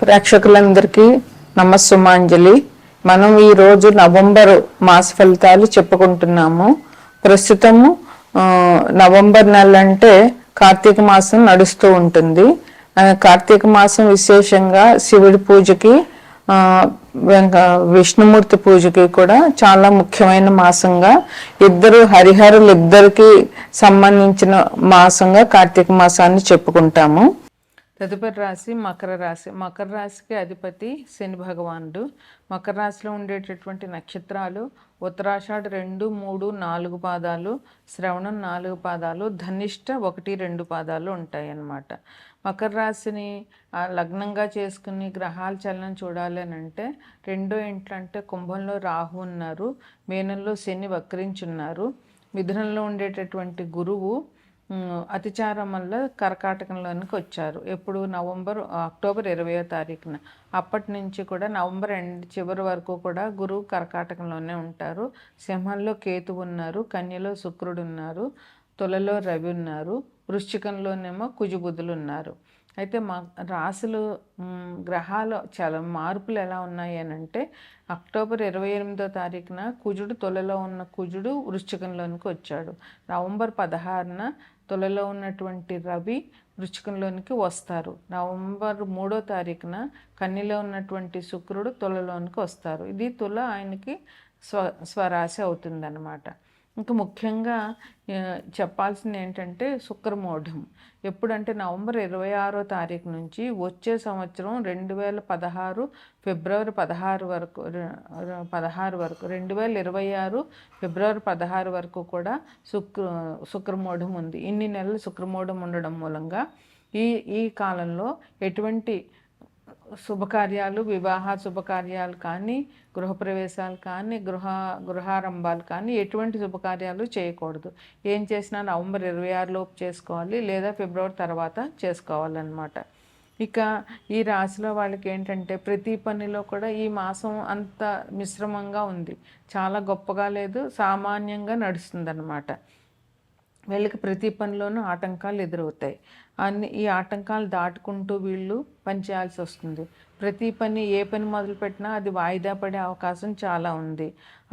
ప్రేక్షకులందరికీ నమస్సుమాంజలి. మనం ఈరోజు నవంబర్ మాస ఫలితాలు చెప్పుకుంటున్నాము. ప్రస్తుతము నవంబర్ నెల అంటే కార్తీక మాసం నడుస్తూ ఉంటుంది. కార్తీక మాసం విశేషంగా శివుడి పూజకి విష్ణుమూర్తి పూజకి కూడా చాలా ముఖ్యమైన మాసంగా హరిహరులు ఇద్దరికి సంబంధించిన మాసంగా కార్తీక మాసాన్ని చెప్పుకుంటాము. తదుపరి రాశి మకర రాశి. మకర రాశికి అధిపతి శని భగవానుడు. మకర రాశిలో ఉండేటటువంటి నక్షత్రాలు ఉత్తరాషాఢ 2, 3, 4 పాదాలు, శ్రవణం 4 పాదాలు, ధనిష్ట 1, 2 పాదాలు ఉంటాయి అన్నమాట. మకర రాశిని లగ్నంగా చేసుకుని గ్రహాల చలనం చూడాలి అని అంటే 2వ ఇంట్లో అంటే కుంభంలో రాహు ఉన్నారు, మీనంలో శని వక్రించున్నారు, మిథునంలో ఉండేటటువంటి గురువు అతిచారం వల్ల కర్కాటకంలోనికి వచ్చారు. ఎప్పుడు అక్టోబర్ 20వ తారీఖున. అప్పటి నుంచి కూడా నవంబర్ చివరి వరకు కూడా గురువు కర్కాటకంలోనే ఉంటారు. సింహంలో కేతు ఉన్నారు, కన్యలో శుక్రుడు ఉన్నారు, తులలో రవి ఉన్నారు, వృశ్చికంలోనేమో కుజుబుధులు ఉన్నారు. అయితే మా రాశులు గ్రహాలు చాలా మార్పులు ఎలా ఉన్నాయి అని అంటే అక్టోబర్ 28వ తారీఖున కుజుడు తులలో ఉన్న కుజుడు వృశ్చికంలోనికి వచ్చాడు. నవంబర్ 16న తులలో ఉన్నటువంటి రవి వృశ్చికంలోనికి వస్తారు. నవంబర్ 3వ తారీఖున కన్యలో ఉన్నటువంటి శుక్రుడు తులలోనికి వస్తారు. ఇది తుల ఆయనకి స్వరాశి అవుతుందన్నమాట. ఇంకా ముఖ్యంగా చెప్పాల్సింది ఏంటంటే శుక్రమూఢం. ఎప్పుడంటే నవంబర్ 26వ తారీఖు నుంచి వచ్చే సంవత్సరం 2016 ఫిబ్రవరి 16 వరకు 2026 ఫిబ్రవరి 16 వరకు కూడా శుక్రమూఢం ఉంది. ఇన్ని నెలలు శుక్రమూఢం ఉండడం మూలంగా ఈ కాలంలో ఎటువంటి శుభకార్యాలు, వివాహ శుభకార్యాలు కానీ, గృహప్రవేశాలు కానీ, గృహారంభాలు కానీ ఎటువంటి శుభకార్యాలు చేయకూడదు. ఏం చేసినా నవంబర్ 26 లోపు చేసుకోవాలి, లేదా ఫిబ్రవరి తర్వాత చేసుకోవాలన్నమాట. ఇక ఈ రాశిలో వాళ్ళకి ఏంటంటే ప్రతి పనిలో కూడా ఈ మాసం అంత మిశ్రమంగా ఉంది. చాలా గొప్పగా లేదు, సామాన్యంగా నడుస్తుందన్నమాట. వీళ్ళకి ప్రతి పనిలోనూ ఆటంకాలు ఎదురవుతాయి. ఈ ఆటంకాలు దాటుకుంటూ వీళ్ళు పనిచేయాల్సి వస్తుంది. ప్రతి పని ఏ పని మొదలుపెట్టినా అది వాయిదా పడే అవకాశం చాలా ఉంది.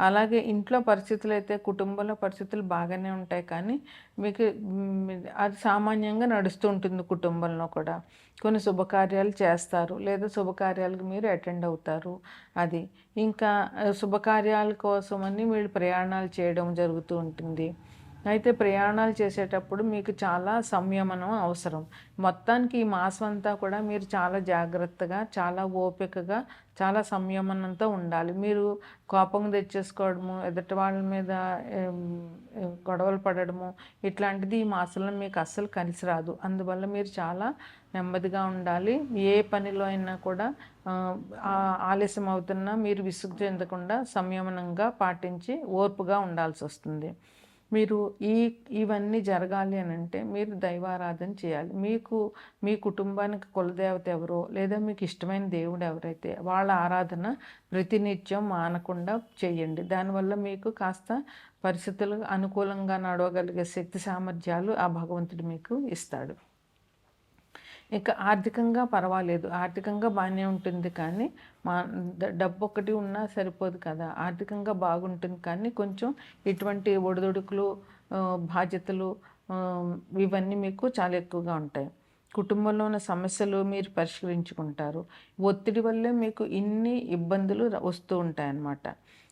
అలాగే ఇంట్లో పరిస్థితులు అయితే కుటుంబంలో పరిస్థితులు బాగానే ఉంటాయి, కానీ మీకు అది సామాన్యంగా నడుస్తూ ఉంటుంది. కుటుంబంలో కూడా కొన్ని శుభకార్యాలు చేస్తారు, లేదా శుభకార్యాలకు మీరు అటెండ్ అవుతారు. అది ఇంకా శుభకార్యాల కోసమని వీళ్ళు ప్రయాణాలు చేయడం జరుగుతూ ఉంటుంది. అయితే ప్రయాణాలు చేసేటప్పుడు మీకు చాలా సంయమనం అవసరం. మొత్తానికి ఈ మాసం అంతా కూడా మీరు చాలా జాగ్రత్తగా, చాలా ఓపికగా, చాలా సంయమనంతో ఉండాలి. మీరు కోపం తెచ్చేసుకోవడము, ఎదుటి వాళ్ళ మీద గొడవలు పడడము ఇట్లాంటిది ఈ మాసంలో మీకు అస్సలు కలిసి రాదు. అందువల్ల మీరు చాలా నెమ్మదిగా ఉండాలి. ఏ పనిలో అయినా కూడా ఆలస్యం అవుతున్నా మీరు విసుగు చెందకుండా సంయమనంగా పాటించి ఓర్పుగా ఉండాల్సి వస్తుంది. మీరు ఇవన్నీ జరగాలి అని అంటే మీరు దైవారాధన చేయాలి. మీ కుటుంబానికి కులదేవత ఎవరో, లేదా మీకు ఇష్టమైన దేవుడు ఎవరైతే వాళ్ళ ఆరాధన ప్రతినిత్యం మానకుండా చేయండి. దానివల్ల మీకు కాస్త పరిస్థితులు అనుకూలంగా నడవగలిగే శక్తి సామర్థ్యాలు ఆ భగవంతుడు మీకు ఇస్తాడు. ఇక ఆర్థికంగా పర్వాలేదు, ఆర్థికంగా బాగానే ఉంటుంది, కానీ డబ్బు ఒకటి ఉన్నా సరిపోదు కదా. ఆర్థికంగా బాగుంటుంది, కానీ కొంచెం ఇటువంటి ఒడిదుడుకులు, బాధ్యతలు ఇవన్నీ మీకు చాలా ఎక్కువగా ఉంటాయి. కుటుంబంలో ఉన్న సమస్యలు మీరు పరిష్కరించుకుంటారు. ఒత్తిడి వల్లే మీకు ఇన్ని ఇబ్బందులు వస్తూ ఉంటాయన్నమాట.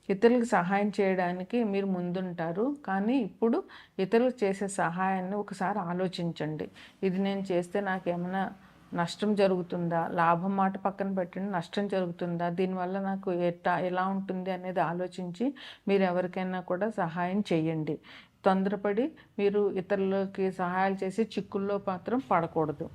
ఇతరులకు సహాయం చేయడానికి మీరు ముందుంటారు, కానీ ఇప్పుడు ఇతరులకు చేసే సహాయాన్ని ఒకసారి ఆలోచించండి. ఇది నేను చేస్తే నాకేమైనా నష్టం జరుగుతుందా, లాభం మాట పక్కన పెట్టండి, నష్టం జరుగుతుందా, దీనివల్ల నాకు ఎలా ఉంటుంది అనేది ఆలోచించి మీరు ఎవరికైనా కూడా సహాయం చేయండి. తొందరపడి మీరు ఇతరులకి సహాయాలు చేసి చిక్కుల్లో మాత్రం పడకూడదు.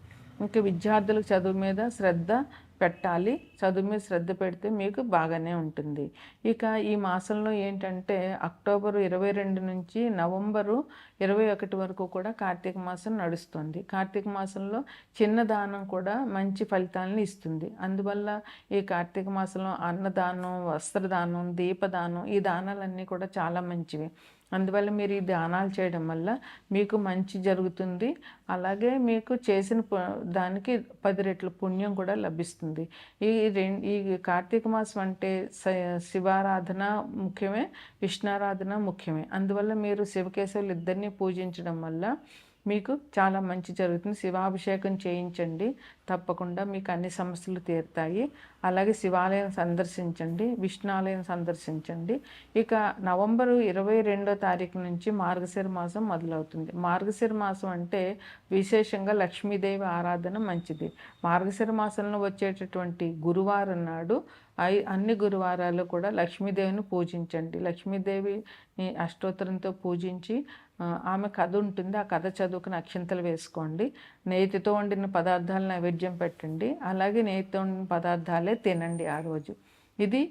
ఇంకా విద్యార్థులకు చదువు మీద శ్రద్ధ పెట్టాలి. చదువు మీద శ్రద్ధ పెడితే మీకు బాగానే ఉంటుంది. ఇక ఈ మాసంలో ఏంటంటే అక్టోబర్ 22 నుంచి నవంబరు 21 వరకు కూడా కార్తీక మాసం నడుస్తుంది. కార్తీక మాసంలో చిన్న దానం కూడా మంచి ఫలితాలను ఇస్తుంది. అందువల్ల ఈ కార్తీక మాసంలో అన్నదానం, వస్త్రదానం, దీపదానం ఈ దానాలన్నీ కూడా చాలా మంచివి. అందువల్ల మీరు ఈ ధ్యానాలు చేయడం వల్ల మీకు మంచి జరుగుతుంది. అలాగే మీకు చేసిన దానికి 10 రెట్ల పుణ్యం కూడా లభిస్తుంది. ఈ కార్తీక మాసం అంటే శివారాధన ముఖ్యమే, విష్ణారాధన ముఖ్యమే. అందువల్ల మీరు శివకేశవులు ఇద్దరిని పూజించడం వల్ల మీకు చాలా మంచి జరుగుతుంది. శివాభిషేకం చేయించండి, తప్పకుండా మీకు అన్ని సమస్యలు తీరుతాయి. అలాగే శివాలయం సందర్శించండి, విష్ణాలయం సందర్శించండి. ఇక నవంబరు 22వ తారీఖు నుంచి మార్గశిర మాసం మొదలవుతుంది. మార్గశిర మాసం అంటే విశేషంగా లక్ష్మీదేవి ఆరాధన మంచిది. మార్గశిర మాసంలో వచ్చేటటువంటి గురువారం నాడు అన్ని గురువారాలు కూడా లక్ష్మీదేవిని పూజించండి. లక్ష్మీదేవిని అష్టోత్తరంతో పూజించి ఆమె కథ ఉంటుంది, ఆ కథ చదువుకుని అక్షింతలు వేసుకోండి. నేతితో వండిన పదార్థాలు నైవేద్యం పెట్టండి. అలాగే నేతితో వండిన పదార్థాలే తినండి ఆ రోజు. ఇది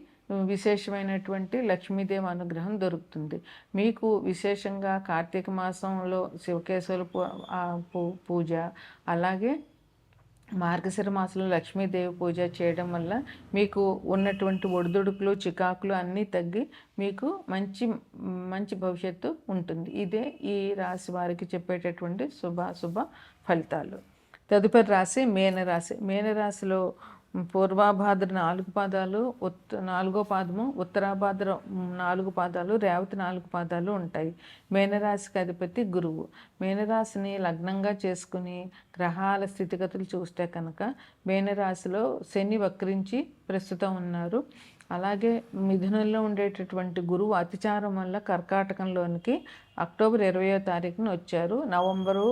విశేషమైనటువంటి లక్ష్మీదేవి అనుగ్రహం దొరుకుతుంది. మీకు విశేషంగా కార్తీక మాసంలో శివకేశవుల పూజ, అలాగే మార్గశిర మాసంలో లక్ష్మీదేవి పూజ చేయడం వల్ల మీకు ఉన్నటువంటి ఒడిదుడుకులు, చికాకులు అన్నీ తగ్గి మీకు మంచి భవిష్యత్తు ఉంటుంది. ఇదే ఈ రాశి వారికి చెప్పేటటువంటి శుభ ఫలితాలు. తదుపరి రాశి మీనరాశి. మీనరాశిలో పూర్వాభాద్ర 4 పాదాలు, 4వ పాదము, ఉత్తరాభాద్ర 4 పాదాలు, రేవతి 4 పాదాలు ఉంటాయి. మీనరాశికి అధిపతి గురువు. మీనరాశిని లగ్నంగా చేసుకుని గ్రహాల స్థితిగతులు చూస్తే కనుక మీనరాశిలో శని వక్రించి ప్రస్తుతం ఉన్నారు. అలాగే మిథునంలో ఉండేటటువంటి గురువు అతిచారం వల్ల కర్కాటకంలోనికి అక్టోబర్ 20వ తారీఖున వచ్చారు. నవంబరు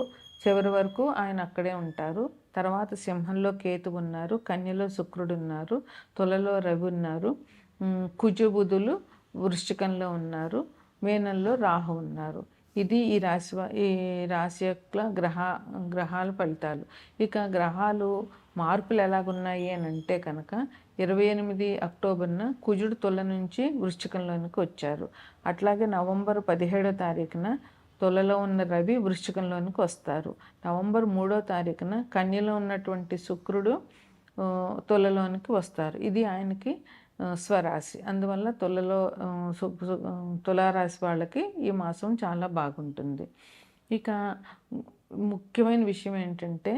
చివరి వరకు ఆయన అక్కడే ఉంటారు. తర్వాత సింహంలో కేతు ఉన్నారు, కన్యలో శుక్రుడు ఉన్నారు, తులలో రవి ఉన్నారు, కుజు బుధులు వృశ్చికంలో ఉన్నారు, మీనంలో రాహు ఉన్నారు. ఇది ఈ రాశి యొక్క గ్రహాల ఫలితాలు. ఇక గ్రహాలు మార్పులు ఎలాగున్నాయి అని అంటే కనుక 28 అక్టోబర్న కుజుడు తుల నుంచి వృశ్చికంలోనికి వచ్చారు. అట్లాగే నవంబర్ 17వ తారీఖున తులలో ఉన్న రవి వృశ్చికంలోనికి వస్తారు. నవంబర్ 3వ తారీఖున కన్యలో ఉన్నటువంటి శుక్రుడు తులలోనికి వస్తారు. ఇది ఆయనకి స్వరాశి. అందువల్ల తులారాశి వాళ్ళకి ఈ మాసం చాలా బాగుంటుంది. ఇక ముఖ్యమైన విషయం ఏంటంటే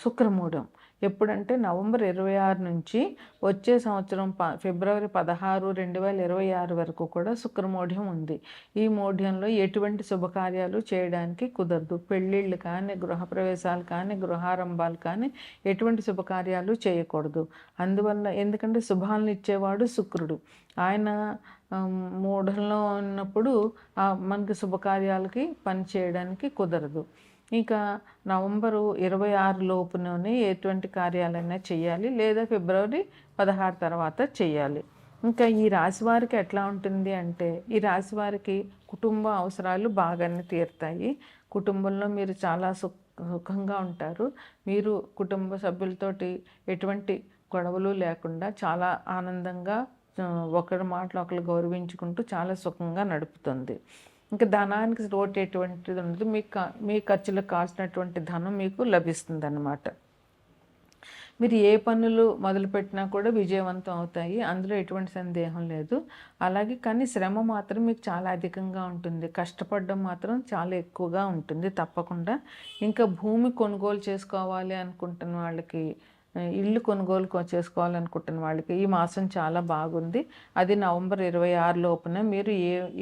శుక్రమూఢం. ఎప్పుడంటే నవంబర్ 26 నుంచి వచ్చే సంవత్సరం ఫిబ్రవరి 16, 2026 వరకు కూడా శుక్రమూఢ్యం ఉంది. ఈ మూఢ్యంలో ఎటువంటి శుభకార్యాలు చేయడానికి కుదరదు. పెళ్ళిళ్ళు కానీ, గృహప్రవేశాలు కానీ, గృహారంభాలు కానీ ఎటువంటి శుభకార్యాలు చేయకూడదు. అందువల్ల ఎందుకంటే శుభాలను ఇచ్చేవాడు శుక్రుడు. ఆయన మూఢంలో ఉన్నప్పుడు మనకి శుభకార్యాలకి పని చేయడానికి కుదరదు. ఇక నవంబరు 26 లోపులోనే ఎటువంటి కార్యాలైనా చేయాలి, లేదా ఫిబ్రవరి 16 తర్వాత చేయాలి. ఇంకా ఈ రాశి వారికి ఎట్లా ఉంటుంది అంటే, ఈ రాశి వారికి కుటుంబ అవసరాలు బాగానే తీరుతాయి. కుటుంబంలో మీరు చాలా సుఖంగా ఉంటారు. మీరు కుటుంబ సభ్యులతోటి ఎటువంటి గొడవలు లేకుండా చాలా ఆనందంగా ఒకరి మాటలు ఒకరు గౌరవించుకుంటూ చాలా సుఖంగా నడుపుతుంది. ఇంకా ధనానికి లోటు ఎటువంటిది ఉండదు. మీ ఖర్చులకు కావాల్సినటువంటి ధనం మీకు లభిస్తుంది అన్నమాట. మీరు ఏ పనులు మొదలుపెట్టినా కూడా విజయవంతం అవుతాయి, అందులో ఎటువంటి సందేహం లేదు. అలాగే కానీ శ్రమ మాత్రం మీకు చాలా అధికంగా ఉంటుంది, కష్టపడడం మాత్రం చాలా ఎక్కువగా ఉంటుంది తప్పకుండా. ఇంకా భూమి కొనుగోలు చేసుకోవాలి అనుకుంటున్న వాళ్ళకి, ఇల్లు కొనుగోలు చేసుకోవాలనుకుంటున్న వాళ్ళకి ఈ మాసం చాలా బాగుంది. అది నవంబర్ 26 లోపున మీరు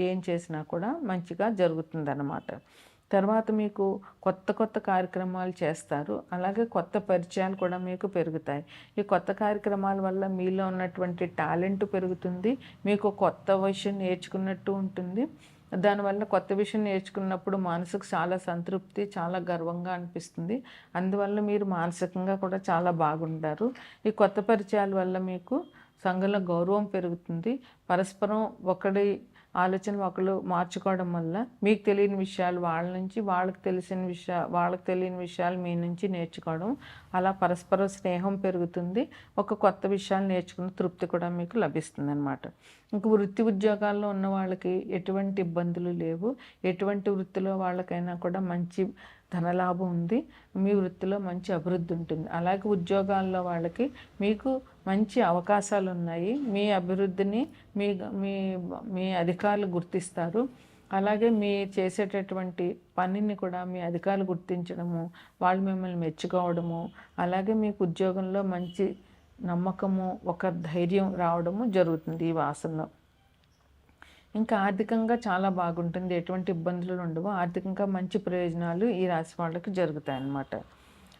ఏం చేసినా కూడా మంచిగా జరుగుతుందన్నమాట. తర్వాత మీకు కొత్త కార్యక్రమాలు చేస్తారు. అలాగే కొత్త పరిచయాలు కూడా మీకు పెరుగుతాయి. ఈ కొత్త కార్యక్రమాల వల్ల మీలో ఉన్నటువంటి టాలెంట్ పెరుగుతుంది, మీకు కొత్త విషయం నేర్చుకున్నట్టు ఉంటుంది. దానివల్ల కొత్త విషయం నేర్చుకున్నప్పుడు మనసుకు చాలా సంతృప్తి, చాలా గర్వంగా అనిపిస్తుంది. అందువల్ల మీరు మానసికంగా కూడా చాలా బాగుంటారు. ఈ కొత్త పరిచయాల వల్ల మీకు సంఘంలో గౌరవం పెరుగుతుంది. పరస్పరం ఒకరి ఆలోచనలు ఒకరు మార్చుకోవడం వల్ల మీకు తెలియని విషయాలు వాళ్ళ నుంచి, వాళ్ళకి తెలియని విషయాలు మీ నుంచి నేర్చుకోవడం, అలా పరస్పర స్నేహం పెరుగుతుంది. ఒక కొత్త విషయాలు నేర్చుకున్న తృప్తి కూడా మీకు లభిస్తుంది అన్నమాట. ఇంకా వృత్తి ఉద్యోగాల్లో ఉన్న వాళ్ళకి ఎటువంటి ఇబ్బందులు లేవు. ఎటువంటి వృత్తిలో వాళ్ళకైనా కూడా మంచి ధనలాభం ఉంది. మీ వృత్తిలో మంచి అభివృద్ధి ఉంటుంది. అలాగే ఉద్యోగాల్లో వాళ్ళకి మీకు మంచి అవకాశాలు ఉన్నాయి. మీ అభివృద్ధిని మీ మీ మీ అధికారులు గుర్తిస్తారు. అలాగే మీ చేసేటటువంటి పనిని కూడా మీ అధికారులు గుర్తించడము, వాళ్ళు మిమ్మల్ని మెచ్చుకోవడము, అలాగే మీకు ఉద్యోగంలో మంచి నమ్మకము, ఒక ధైర్యం రావడము జరుగుతుంది ఈ మాసంలో. ఇంకా ఆర్థికంగా చాలా బాగుంటుంది. ఎటువంటి ఇబ్బందులు ఉండవు. ఆర్థికంగా మంచి ప్రయోజనాలు ఈ రాశి వాళ్ళకి జరుగుతాయన్నమాట.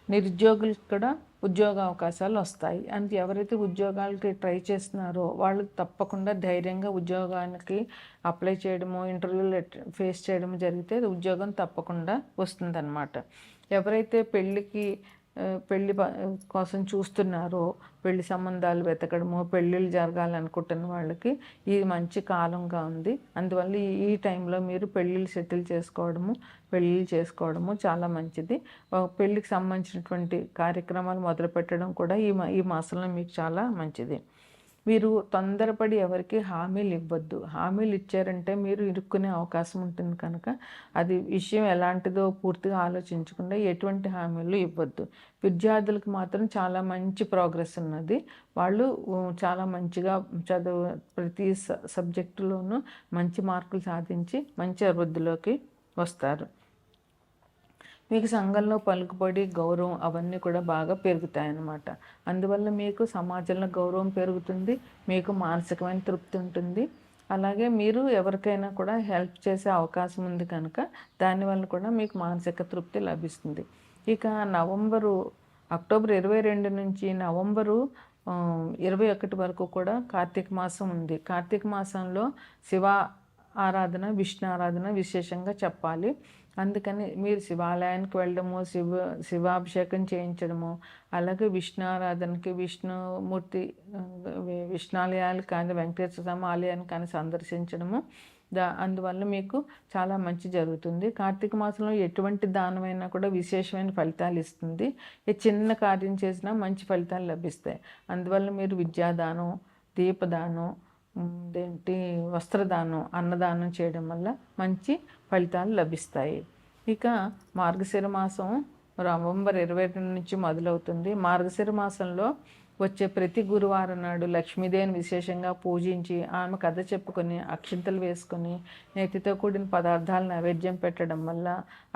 నిరుద్యోగులకు కూడా ఉద్యోగ అవకాశాలు వస్తాయి. అంటే ఎవరైతే ఉద్యోగాలకి ట్రై చేస్తున్నారో వాళ్ళు తప్పకుండా ధైర్యంగా ఉద్యోగానికి అప్లై చేయడము, ఇంటర్వ్యూలు ఫేస్ చేయడము జరిగితే ఉద్యోగం తప్పకుండా వస్తుందన్నమాట. ఎవరైతే పెళ్ళి కోసం చూస్తున్నారో, పెళ్లి సంబంధాలు వెతకడము, పెళ్ళిళ్ళు జరగాలనుకుంటున్న వాళ్ళకి ఇది మంచి కాలంగా ఉంది. అందువల్ల ఈ టైంలో మీరు పెళ్ళిళ్ళు సెటిల్ చేసుకోవడము, పెళ్ళిళ్ళు చేసుకోవడము చాలా మంచిది. పెళ్ళికి సంబంధించినటువంటి కార్యక్రమాలు మొదలుపెట్టడం కూడా ఈ మాసంలో మీకు చాలా మంచిది. మీరు తొందరపడి ఎవరికి హామీలు ఇవ్వద్దు. హామీలు ఇచ్చారంటే మీరు ఇరుక్కునే అవకాశం ఉంటుంది కనుక అది విషయం ఎలాంటిదో పూర్తిగా ఆలోచించకుండా ఎటువంటి హామీలు ఇవ్వద్దు. విద్యార్థులకు మాత్రం చాలా మంచి ప్రోగ్రెస్ ఉన్నది. వాళ్ళు చాలా మంచిగా ప్రతి సబ్జెక్టులోనూ మంచి మార్కులు సాధించి మంచి అభివృద్ధిలోకి వస్తారు. మీకు సంఘంలో పలుకుబడి, గౌరవం అవన్నీ కూడా బాగా పెరుగుతాయన్నమాట. అందువల్ల మీకు సమాజంలో గౌరవం పెరుగుతుంది, మీకు మానసికమైన తృప్తి ఉంటుంది. అలాగే మీరు ఎవరికైనా కూడా హెల్ప్ చేసే అవకాశం ఉంది కనుక దానివల్ల కూడా మీకు మానసిక తృప్తి లభిస్తుంది. ఇక అక్టోబర్ 22 నుంచి నవంబరు 21 వరకు కూడా కార్తీక మాసం ఉంది. కార్తీక మాసంలో శివ ఆరాధన, విష్ణు ఆరాధన విశేషంగా చెప్పాలి. అందుకని మీరు శివాలయానికి వెళ్ళడము, శివాభిషేకం చేయించడము, అలాగే విష్ణు ఆరాధనకి విష్ణుమూర్తి విష్ణాలయాలు కానీ వెంకటేశ్వర స్వామి ఆలయాన్ని కానీ సందర్శించడము అందువల్ల మీకు చాలా మంచి జరుగుతుంది. కార్తీక మాసంలో ఎటువంటి దానమైనా కూడా విశేషమైన ఫలితాలు ఇస్తుంది. ఏ చిన్న కార్యం చేసినా మంచి ఫలితాలు లభిస్తాయి. అందువల్ల మీరు విద్యాదానం, దీపదానం, వస్త్రదానం, అన్నదానం చేయడం వల్ల మంచి ఫలితాలు లభిస్తాయి. ఇక మార్గశిర మాసం నవంబర్ 22 నుంచి మొదలవుతుంది. మార్గశిర మాసంలో వచ్చే ప్రతి గురువారం నాడు లక్ష్మీదేవిని విశేషంగా పూజించి ఆమె కథ చెప్పుకొని అక్షింతలు వేసుకొని నేతితో కూడిన పదార్థాలు నైవేద్యం పెట్టడం వల్ల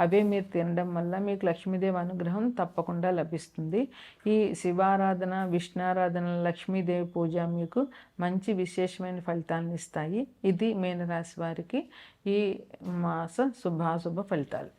అవే మీరు తినడం వల్ల మీకు లక్ష్మీదేవి అనుగ్రహం తప్పకుండా లభిస్తుంది. ఈ శివారాధన, విష్ణారాధన, లక్ష్మీదేవి పూజ మీకు మంచి విశేషమైన ఫలితాలను ఇస్తాయి. ఇది మీనరాశి వారికి ఈ మాస శుభాశుభ ఫలితాలు.